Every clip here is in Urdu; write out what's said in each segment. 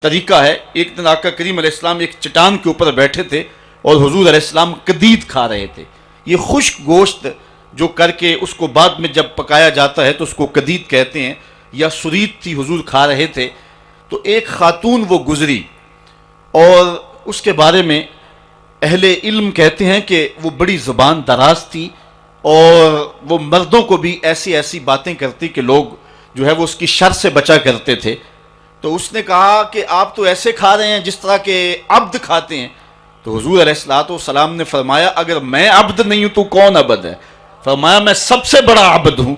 طریقہ ہے. ایک دن آقا کریم علیہ السلام ایک چٹان کے اوپر بیٹھے تھے اور حضور علیہ السلام قدید کھا رہے تھے. یہ خشک گوشت جو کر کے اس کو بعد میں جب پکایا جاتا ہے تو اس کو قدید کہتے ہیں، یا سرید تھی، حضور کھا رہے تھے. تو ایک خاتون وہ گزری اور اس کے بارے میں اہل علم کہتے ہیں کہ وہ بڑی زبان دراز تھی اور وہ مردوں کو بھی ایسی ایسی باتیں کرتی کہ لوگ جو ہے وہ اس کی شر سے بچا کرتے تھے. تو اس نے کہا کہ آپ تو ایسے کھا رہے ہیں جس طرح کے عبد کھاتے ہیں. تو حضور علیہ السلام نے فرمایا اگر میں عبد نہیں ہوں تو کون عبد ہے؟ فرمایا میں سب سے بڑا عبد ہوں.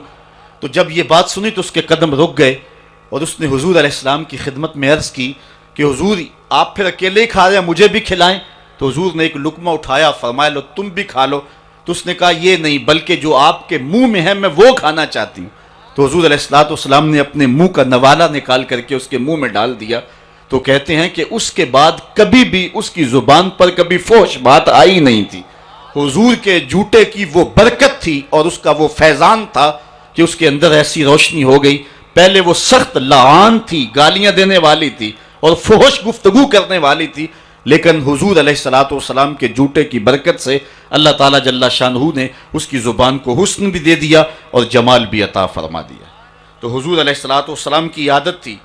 تو جب یہ بات سنی تو اس کے قدم رک گئے اور اس نے حضور علیہ السلام کی خدمت میں عرض کی کہ حضور آپ پھر اکیلے ہی کھا رہے ہیں، مجھے بھی کھلائیں. تو حضور نے ایک لقمہ اٹھایا، فرمایا لو تم بھی کھا لو. تو اس نے کہا یہ نہیں، بلکہ جو آپ کے منہ میں ہے میں وہ کھانا چاہتی ہوں. تو حضور علیہ السلام نے اپنے منہ کا نوالا نکال کر کے اس کے منہ میں ڈال دیا. تو کہتے ہیں کہ اس کے بعد کبھی بھی اس کی زبان پر کبھی فحش بات آئی نہیں تھی. حضور کے جوتے کی وہ برکت تھی اور اس کا وہ فیضان تھا کہ اس کے اندر ایسی روشنی ہو گئی. پہلے وہ سخت لعان تھی، گالیاں دینے والی تھی اور فحش گفتگو کرنے والی تھی، لیکن حضور علیہ السلام کے جوتے کی برکت سے اللہ تعالیٰ جل شانہ نے اس کی زبان کو حسن بھی دے دیا اور جمال بھی عطا فرما دیا. تو حضور علیہ السلام کی عادت تھی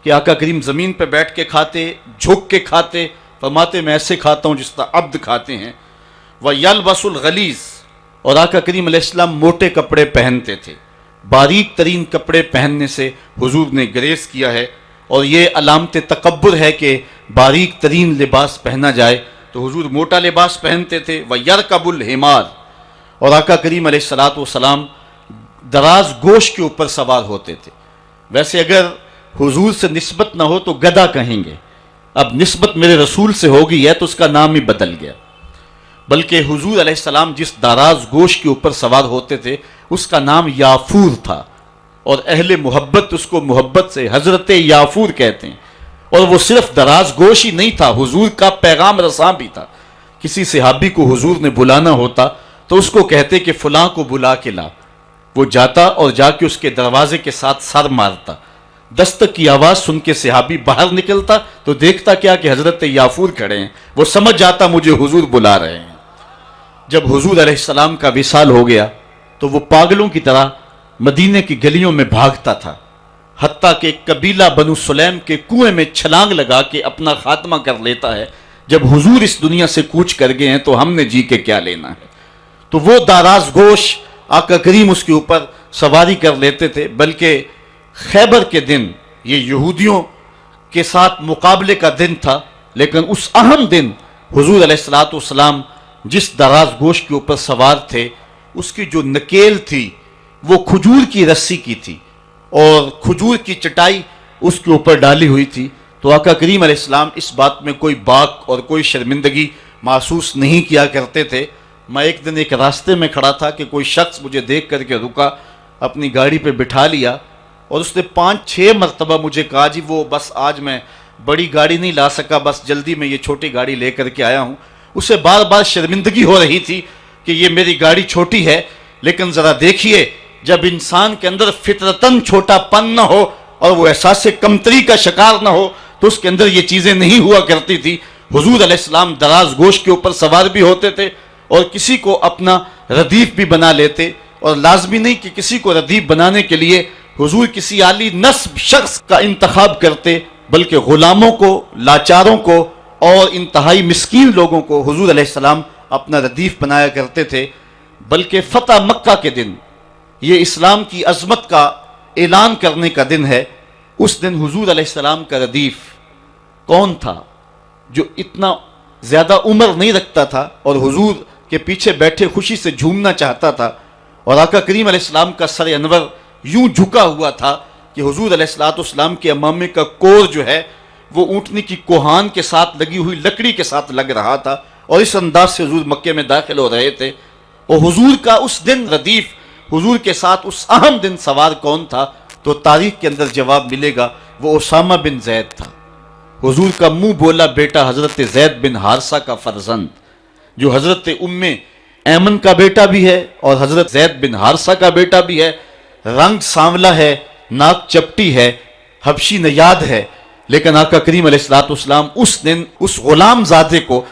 کہ آقا کریم زمین پہ بیٹھ کے کھاتے، جھک کے کھاتے. فرماتے میں ایسے کھاتا ہوں جس طرح عبد کھاتے ہیں. وَيَلْبَسُ الْغَلِيظ، اور آقا کریم علیہ السلام موٹے کپڑے پہنتے تھے. باریک ترین کپڑے پہننے سے حضور نے گریز کیا ہے اور یہ علامت تکبر ہے کہ باریک ترین لباس پہنا جائے. تو حضور موٹا لباس پہنتے تھے. وَيَرْكَبُ الْحِمَارَ، اور آقا کریم علیہ السلام دراز گوشت کے اوپر سوار ہوتے تھے. ویسے اگر حضور سے نسبت نہ ہو تو گدھا کہیں گے، اب نسبت میرے رسول سے ہو گئی ہے تو اس کا نام ہی بدل گیا. بلکہ حضور علیہ السلام جس دراز گوشت کے اوپر سوار ہوتے تھے اس کا نام یافور تھا، اور اہل محبت اس کو محبت سے حضرت یافور کہتے ہیں. اور وہ صرف دراز گوش ہی نہیں تھا، حضور کا پیغام رساں بھی تھا. کسی صحابی کو حضور نے بلانا ہوتا تو اس کو کہتے کہ فلاں کو بلا کے لا. وہ جاتا اور جا کے اس کے دروازے کے ساتھ سر مارتا. دستک کی آواز سن کے صحابی باہر نکلتا تو دیکھتا کیا کہ حضرت یافور کھڑے ہیں. وہ سمجھ جاتا مجھے حضور بلا رہے ہیں. جب حضور علیہ السلام کا وصال ہو گیا تو وہ پاگلوں کی طرح مدینے کی گلیوں میں بھاگتا تھا، حتیٰ کہ قبیلہ بنو سلیم کے کنویں میں چھلانگ لگا کے اپنا خاتمہ کر لیتا ہے. جب حضور اس دنیا سے کوچ کر گئے ہیں تو ہم نے جی کے کیا لینا ہے. تو وہ داراز گوش آقا کریم اس کے اوپر سواری کر لیتے تھے. بلکہ خیبر کے دن یہ یہودیوں کے ساتھ مقابلے کا دن تھا، لیکن اس اہم دن حضور علیہ السلام جس دراز گوشت کے اوپر سوار تھے اس کی جو نکیل تھی وہ کھجور کی رسی کی تھی اور کھجور کی چٹائی اس کے اوپر ڈالی ہوئی تھی. تو آقا کریم علیہ السلام اس بات میں کوئی باک اور کوئی شرمندگی محسوس نہیں کیا کرتے تھے. میں ایک دن ایک راستے میں کھڑا تھا کہ کوئی شخص مجھے دیکھ کر کے رکا، اپنی گاڑی پہ بٹھا لیا اور اس نے 5-6 مرتبہ مجھے کہا جی وہ بس آج میں بڑی گاڑی نہیں لا سکا، بس جلدی میں یہ چھوٹی گاڑی لے کر کے آیا ہوں. اسے بار بار شرمندگی ہو رہی تھی کہ یہ میری گاڑی چھوٹی ہے. لیکن ذرا دیکھیے جب انسان کے اندر فطرتاً چھوٹا پن نہ ہو اور وہ احساس کمتری کا شکار نہ ہو تو اس کے اندر یہ چیزیں نہیں ہوا کرتی تھی. حضور علیہ السلام دراز گوشت کے اوپر سوار بھی ہوتے تھے اور کسی کو اپنا ردیف بھی بنا لیتے، اور لازمی نہیں کہ کسی کو ردیف بنانے کے لیے حضور کسی عالی نسب شخص کا انتخاب کرتے، بلکہ غلاموں کو، لاچاروں کو اور انتہائی مسکین لوگوں کو حضور علیہ السلام اپنا ردیف بنایا کرتے تھے. بلکہ فتح مکہ کے دن یہ اسلام کی عظمت کا اعلان کرنے کا دن ہے. اس دن حضور علیہ السلام کا ردیف کون تھا جو اتنا زیادہ عمر نہیں رکھتا تھا اور حضور کے پیچھے بیٹھے خوشی سے جھومنا چاہتا تھا، اور آقا کریم علیہ السلام کا سر انور یوں جھکا ہوا تھا کہ حضور علیہ السلام کے امامے کا کور جو ہے وہ اونٹنی کی کوہان کے ساتھ لگی ہوئی لکڑی کے ساتھ لگ رہا تھا، اور اس انداز سے حضور مکے میں داخل ہو رہے تھے. اور حضور کا اس دن ردیف حضور کے ساتھ اس اہم دن سوار کون تھا تو تاریخ کے اندر جواب ملے گا، وہ اسامہ بن زید تھا. حضور کا منہ بولا بیٹا حضرت زید بن حارثہ کا فرزند، جو حضرت ام ایمن کا بیٹا بھی ہے اور حضرت زید بن حارثہ کا بیٹا بھی ہے. رنگ سانولا ہے، ناک چپٹی ہے، حبشی نیاد ہے، لیکن آقا کریم علیہ الصلوۃ والسلام اس دن اس غلام زادے کو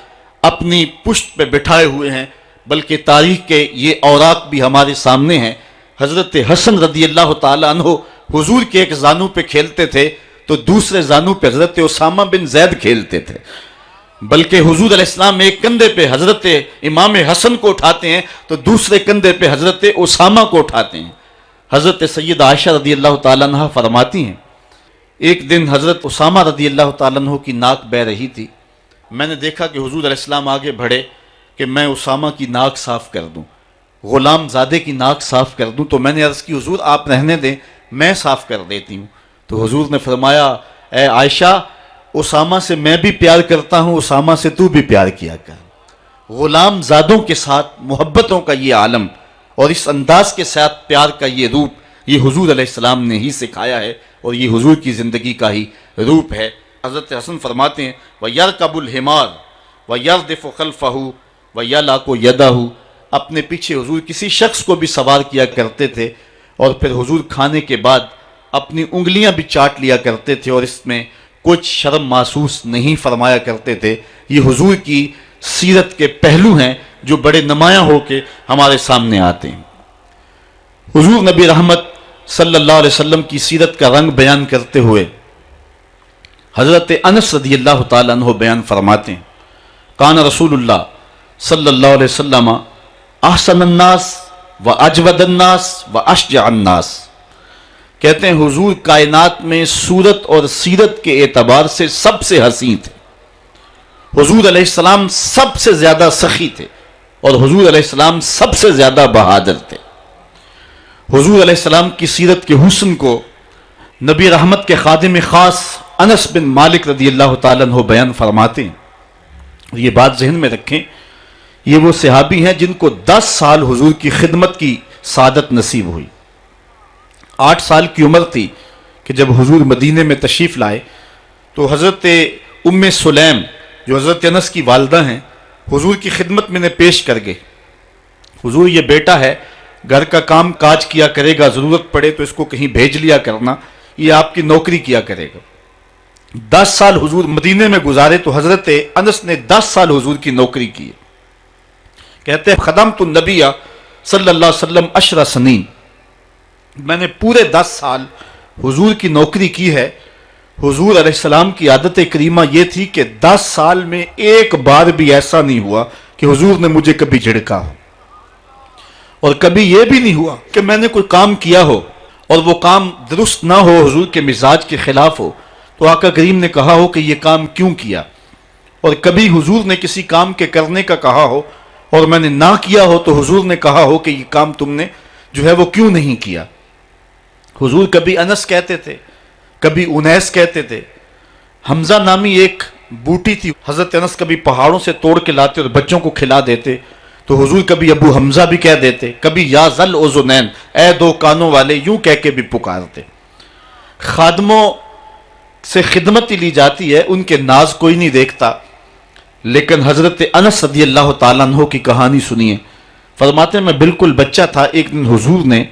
اپنی پشت پہ بٹھائے ہوئے ہیں، بلکہ تاریخ کے یہ اوراق بھی ہمارے سامنے ہیں۔ حضرت حسن رضی اللہ تعالی عنہ حضور کے ایک زانو پہ کھیلتے تھے تو دوسرے زانو پہ حضرت اسامہ بن زید کھیلتے تھے، بلکہ حضور علیہ السلام ایک کندھے پہ حضرت امام حسن کو اٹھاتے ہیں تو دوسرے کندھے پہ حضرت اسامہ کو اٹھاتے ہیں۔ حضرت سید عائشہ رضی اللہ تعالیٰ عنہ فرماتی ہیں، ایک دن حضرت اسامہ رضی اللہ تعالیٰ عنہ کی ناک بہہ رہی تھی، میں نے دیکھا کہ حضور علیہ السلام آگے بڑھے کہ میں اسامہ کی ناک صاف کر دوں، غلام زادے کی ناک صاف کر دوں، تو میں نے عرض کی حضور آپ رہنے دیں، میں صاف کر دیتی ہوں۔ تو حضور نے فرمایا، اے عائشہ، اسامہ سے میں بھی پیار کرتا ہوں، اسامہ سے تو بھی پیار کیا کر۔ غلام زادوں کے ساتھ محبتوں کا یہ عالم اور اس انداز کے ساتھ پیار کا یہ روپ، یہ حضور علیہ السلام نے ہی سکھایا ہے اور یہ حضور کی زندگی کا ہی روپ ہے۔ حضرت حسن فرماتے ہیں، وَيَرْكَبُ الْحِمَارُ وَيَرْدِفُ خَلْفَهُ وَيَلَاقُ يَدَهُ، اپنے پیچھے حضور کسی شخص کو بھی سوار کیا کرتے تھے اور پھر حضور کھانے کے بعد اپنی انگلیاں بھی چاٹ لیا کرتے تھے اور اس میں کچھ شرم محسوس نہیں فرمایا کرتے تھے۔ یہ حضور کی سیرت کے پہلو ہیں جو بڑے نمایاں ہو کے ہمارے سامنے آتے ہیں۔ حضور نبی رحمت صلی اللہ علیہ وسلم کی سیرت کا رنگ بیان کرتے ہوئے حضرت انس رضی اللہ تعالیٰ عنہ بیان فرماتے ہیں، کان رسول اللہ صلی اللہ علیہ وسلم احسن الناس و اجود الناس و اشجع الناس، کہتے ہیں حضور کائنات میں صورت اور سیرت کے اعتبار سے سب سے حسین تھے، حضور علیہ السلام سب سے زیادہ سخی تھے اور حضور علیہ السلام سب سے زیادہ بہادر تھے۔ حضور علیہ السلام کی سیرت کے حسن کو نبی رحمت کے خادم خاص انس بن مالک رضی اللہ تعالیٰ عنہ بیان فرماتے ہیں، اور یہ بات ذہن میں رکھیں، یہ وہ صحابی ہیں جن کو 10 سال حضور کی خدمت کی سعادت نصیب ہوئی۔ 8 سال کی عمر تھی کہ جب حضور مدینے میں تشریف لائے تو حضرت ام سلیم جو حضرت انس کی والدہ ہیں حضور کی خدمت میں نے پیش کر گئے، حضور یہ بیٹا ہے، گھر کا کام کاج کیا کرے گا، ضرورت پڑے تو اس کو کہیں بھیج لیا کرنا، یہ آپ کی نوکری کیا کرے گا۔ 10 سال حضور مدینے میں گزارے تو حضرت انس نے 10 سال حضور کی نوکری کی۔ کہتے ہیں خدمت النبی صلی اللہ علیہ وسلم 10 سنین، میں نے پورے 10 سال حضور کی نوکری کی ہے۔ حضور علیہ السلام کی عادت کریمہ یہ تھی کہ 10 سال میں ایک بار بھی ایسا نہیں ہوا کہ حضور نے مجھے کبھی جھڑکا ہو، اور کبھی یہ بھی نہیں ہوا کہ میں نے کوئی کام کیا ہو اور وہ کام درست نہ ہو، حضور کے مزاج کے خلاف ہو، تو آقا کریم نے کہا ہو کہ یہ کام کیوں کیا، اور کبھی حضور نے کسی کام کے کرنے کا کہا ہو اور میں نے نہ کیا ہو تو حضور نے کہا ہو کہ یہ کام تم نے جو ہے وہ کیوں نہیں کیا۔ حضور کبھی انس کہتے تھے، کبھی انیس کہتے تھے۔ حمزہ نامی ایک بوٹی تھی، حضرت انس کبھی پہاڑوں سے توڑ کے لاتے اور بچوں کو کھلا دیتے، تو حضور کبھی ابو حمزہ بھی کہہ دیتے، کبھی یا ذل اذنین، اے 2 کانوں والے، یوں کہہ کے بھی پکارتے۔ خادموں سے خدمت ہی لی جاتی ہے، ان کے ناز کوئی نہیں دیکھتا، لیکن حضرت انس رضی اللہ تعالیٰ عنہ کی کہانی سنیے۔ فرماتے ہیں میں بالکل بچہ تھا، ایک دن حضور نے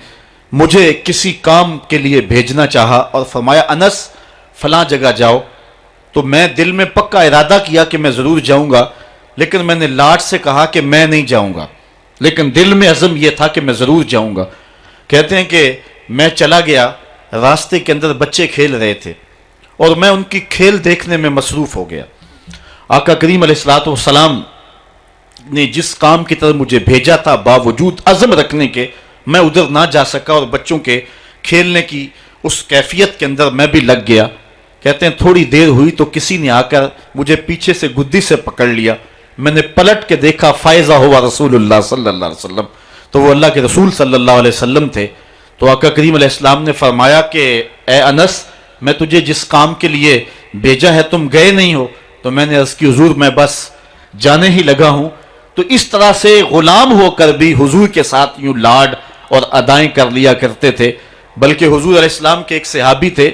مجھے کسی کام کے لیے بھیجنا چاہا اور فرمایا انس فلاں جگہ جاؤ، تو میں دل میں پکا ارادہ کیا کہ میں ضرور جاؤں گا، لیکن میں نے لاٹ سے کہا کہ میں نہیں جاؤں گا، لیکن دل میں عزم یہ تھا کہ میں ضرور جاؤں گا۔ کہتے ہیں کہ میں چلا گیا، راستے کے اندر بچے کھیل رہے تھے اور میں ان کی کھیل دیکھنے میں مصروف ہو گیا۔ آقا کریم علیہ الصلوۃ والسلام نے جس کام کی طرف مجھے بھیجا تھا، باوجود عزم رکھنے کے میں ادھر نہ جا سکا اور بچوں کے کھیلنے کی اس کیفیت کے اندر میں بھی لگ گیا۔ کہتے ہیں تھوڑی دیر ہوئی تو کسی نے آ کر مجھے پیچھے سے گدی سے پکڑ لیا، میں نے پلٹ کے دیکھا فائزہ ہوا رسول اللہ صلی اللہ علیہ وسلم، تو وہ اللہ کے رسول صلی اللہ علیہ وسلم تھے۔ تو آقا کریم علیہ السلام نے فرمایا کہ اے انس، میں تجھے جس کام کے لیے بھیجا ہے تم گئے نہیں ہو، تو میں نے عرض کی حضور میں بس جانے ہی لگا ہوں۔ تو اس طرح سے غلام ہو کر بھی حضور کے ساتھ یوں لاڈ اور ادائیں کر لیا کرتے تھے۔ بلکہ حضور علیہ السلام کے ایک صحابی تھے،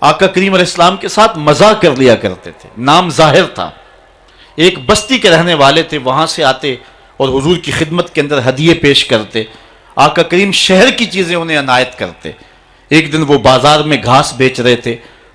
آقا کریم علیہ السلام کے ساتھ مزاح کر لیا کرتے تھے، نام ظاہر تھا، ایک بستی کے رہنے والے تھے، وہاں سے آتے اور حضور کی خدمت کے اندر ہدیے پیش کرتے، آقا کریم شہر کی چیزیں انہیں عنایت کرتے۔ ایک دن وہ بازار میں گھاس بیچ رہے تھے